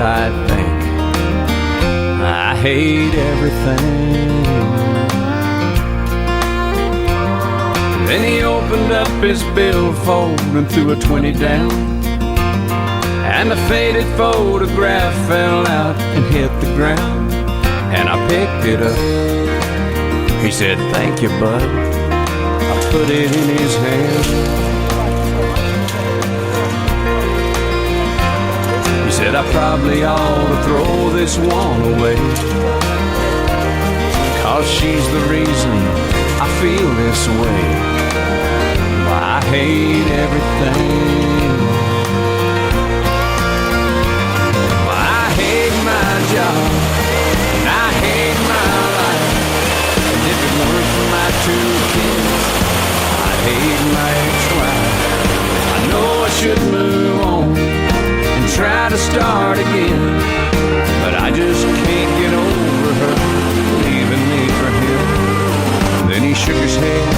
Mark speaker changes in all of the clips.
Speaker 1: I think. I hate everything. Then he opened up his billfold and threw a 20 down, and a faded photograph fell out and hit the ground. And I picked it up. He said, "Thank you, bud." I put it in his hand. He said, "I probably ought to throw this one away, 'cause she's the reason I feel this way. I hate everything. I hate my job, and I hate my life. And if it weren't for my 2 kids, I'd hate my ex-wife. I know I should move on and try to start again, but I just can't get over her leaving me for him." Then he shook his head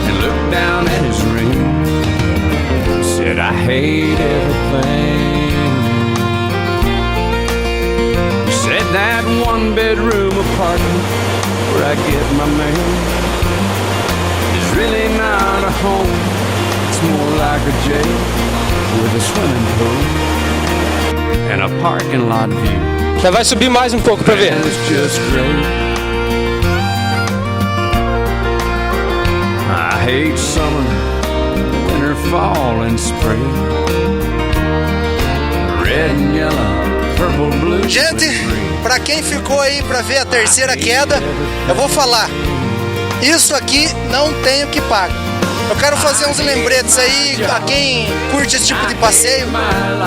Speaker 1: and looked down at his ring. Said, "I hate everything." He said, "That 1-bedroom apartment where I get my mail is really not a home. It's more like a jail with a swimming pool and a parking lot view.
Speaker 2: Você vai subir mais um pouco pra ver.
Speaker 1: And it's just great. I hate summer, winter, fall, and spring. Red and yellow, purple, blue.
Speaker 3: Gente, pra quem ficou aí pra ver a terceira queda, eu vou falar. Isso aqui não tem o que pagar. Eu quero fazer uns lembretes aí a quem curte esse tipo de passeio,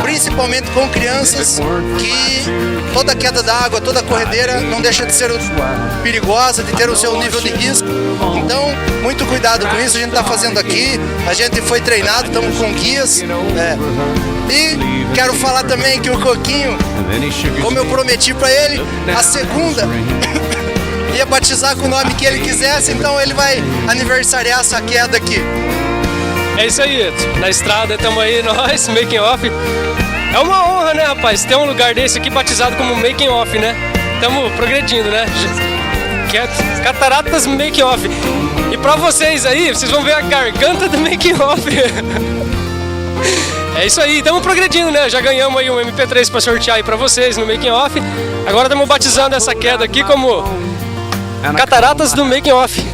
Speaker 3: principalmente com crianças, que toda queda da água, toda corredeira não deixa de ser perigosa, de ter o seu nível de risco. Então, muito cuidado com isso, a gente está fazendo aqui, a gente foi treinado, estamos com guias. E quero falar também que o Coquinho, como eu prometi para ele, a segunda ia batizar com o nome que ele quisesse, então ele vai aniversariar essa queda aqui.
Speaker 2: É isso aí, na estrada estamos aí nós, making off. É uma honra, né, rapaz, ter um lugar desse aqui batizado como making off, né? Estamos progredindo, né? Que é Cataratas Making Off. E pra vocês aí, vocês vão ver a garganta do making off. É isso aí, estamos progredindo, né? Já ganhamos aí um MP3 para sortear aí pra vocês no making off. Agora estamos batizando essa queda aqui como Cataratas do Making Off.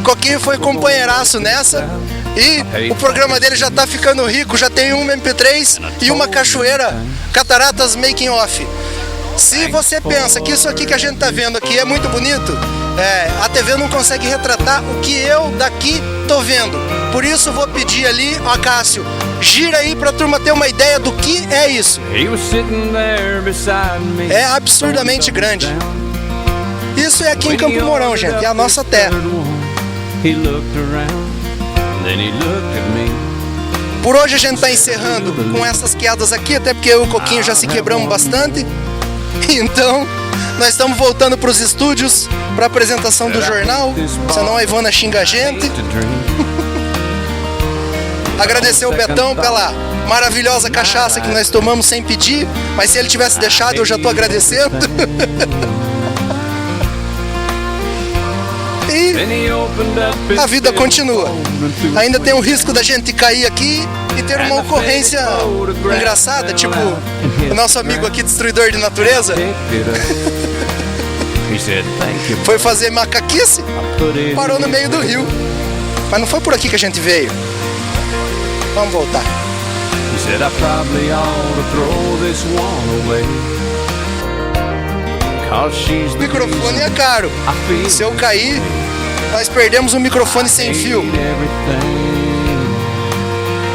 Speaker 3: Coquinho foi companheiraço nessa e o programa dele já tá ficando rico, já tem um MP3 e uma cachoeira Cataratas Making Off. Se você pensa que isso aqui que a gente tá vendo aqui é muito bonito, a TV não consegue retratar o que eu daqui tô vendo. Por isso vou pedir ali, ó, Cássio, gira aí pra turma ter uma ideia do que é isso. É absurdamente grande. Isso é aqui em Campo Mourão, gente, é a nossa terra. Por hoje a gente tá encerrando com essas quedas aqui, até porque eu e o Coquinho já se quebramos bastante. Então, nós estamos voltando para os estúdios para a apresentação do jornal, senão a Ivana xinga a gente. Agradecer o Betão pela maravilhosa cachaça que nós tomamos sem pedir, mas se ele tivesse deixado eu já estou agradecendo. E a vida continua. Ainda tem o risco da gente cair aqui e ter uma ocorrência engraçada, tipo o nosso amigo aqui, destruidor de natureza, foi fazer macaquice, parou no meio do rio. Mas não foi por aqui que a gente veio. Vamos voltar. O microfone é caro. Se eu cair, nós perdemos um microfone sem fio.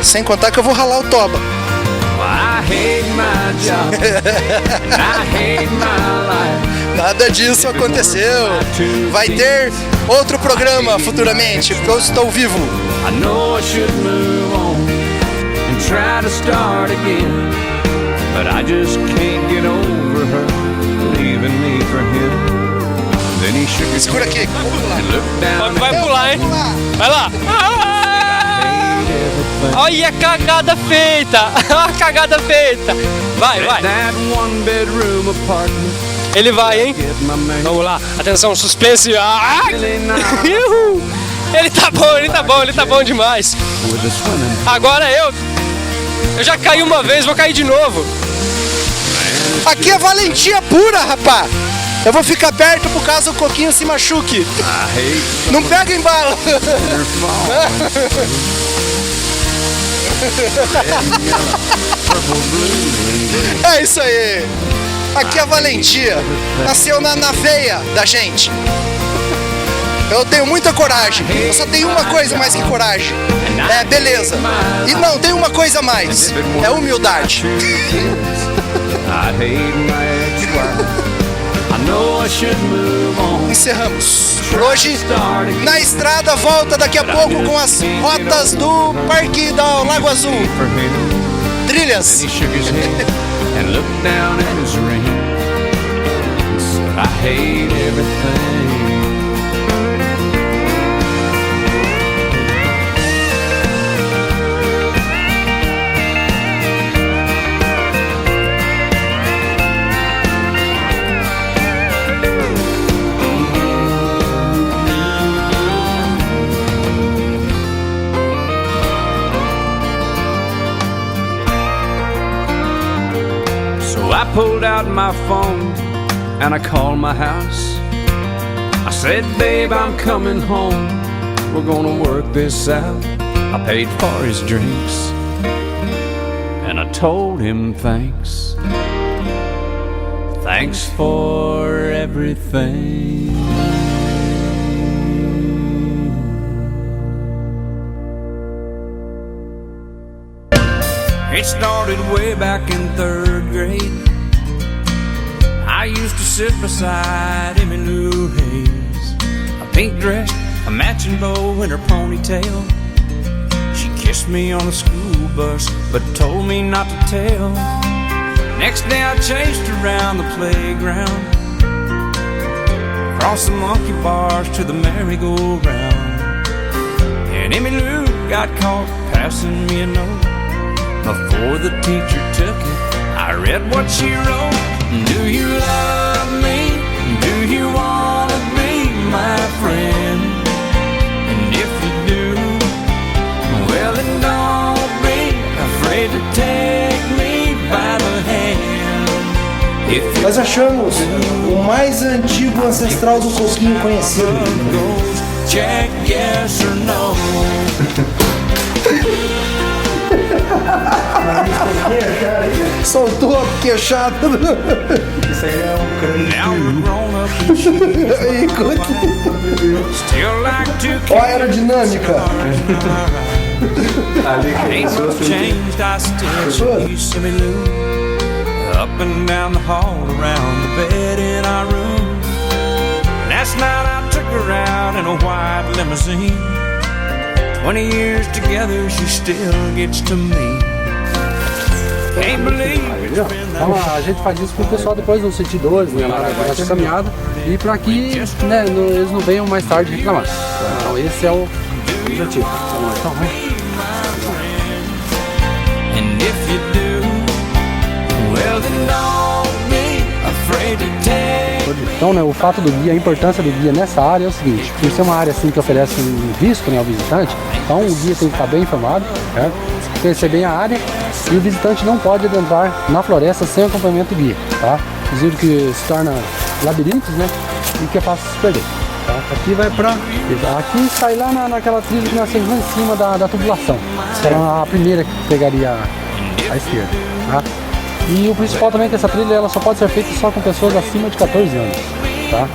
Speaker 3: Sem contar que eu vou ralar o toba. Nada disso aconteceu. Vai ter outro programa futuramente, porque eu estou vivo. Segura aqui, vou pular.
Speaker 2: Vai pular, hein? Vai lá. Olha a cagada feita! Olha a cagada feita! Vai, vai!
Speaker 1: That one bedroom apartment.
Speaker 2: Ele vai, hein?
Speaker 1: Get my man.
Speaker 2: Vamos lá, atenção, suspense! Ah!
Speaker 1: Really now
Speaker 2: Uhul. Ele tá bom demais!
Speaker 1: with the swimming.
Speaker 2: Agora eu já caí uma vez, vou cair de novo!
Speaker 3: Aqui é valentia pura, rapá. Eu vou ficar perto por caso o coquinho se machuque.
Speaker 1: I hate
Speaker 3: Não pega em bala.
Speaker 1: your fall. Purple blue.
Speaker 3: É isso aí. Aqui é valentia. Nasceu na veia da gente. Eu tenho muita coragem. Eu só tenho uma coisa mais que coragem. É beleza. E não, tem uma coisa a mais. É humildade.
Speaker 1: I hate my ex-wife. I know I should move on.
Speaker 3: Encerramos. Por hoje, na estrada, volta daqui a pouco com as rotas do Parque da Lago Azul.
Speaker 1: For him.
Speaker 3: Trilhas.
Speaker 1: He shook his head and looked down at his ring. He said, I hate everything. So I pulled out my phone and I called my house. I said, babe, I'm coming home. We're gonna work this out. I paid for his drinks and I told him thanks. Thanks for everything. It started way back in 3rd grade. I used to sit beside Emmy Lou Hayes, a pink dress, a matching bow in her ponytail. She kissed me on the school bus, but told me not to tell. Next day I chased around the playground, across the monkey bars to the merry-go-round. And Emmy Lou got caught passing me a note. Before the teacher took it, I read what she wrote. Do you love me? Do you want to be my friend? And if you do, well then don't be afraid to take me by the hand. If you
Speaker 3: Nós achamos o mais antigo ancestral do coquinho conhecido.
Speaker 1: goes, check yes or no.
Speaker 3: Soltou a queixada.
Speaker 1: Now we're grown up and
Speaker 3: Aí, coquinho.
Speaker 1: still like to
Speaker 3: Ó a aerodinâmica.
Speaker 1: Ain't much changed, I still see Emmy Lou up and down the hall, around the bed in our room. Last night I took her out in a white limousine. 20 years together, she still gets to me. Can't believe it's been that
Speaker 4: Então a gente faz isso pro pessoal depois dos sentidores, né, nessa caminhada, e para que né, eles não venham mais tarde reclamar. Então esse é o objetivo. Então,
Speaker 1: And if you do, well then don't be afraid to take.
Speaker 4: então né, o fato do guia, a importância do guia nessa área é o seguinte: por ser uma área assim que oferece um risco, né, ao visitante, então o guia tem que estar bem informado, certo? Conhecer bem a área, e o visitante não pode adentrar na floresta sem acompanhamento do guia, tá? Inclusive que se torna labirintos, né? E que é fácil se perder. Tá? Aqui vai pra. Aqui sai lá naquela trilha que nós temos lá em cima da tubulação. Essa era a primeira que pegaria a esquerda. Tá? E o principal também é que essa trilha ela só pode ser feita só com pessoas acima de 14 anos. Tá?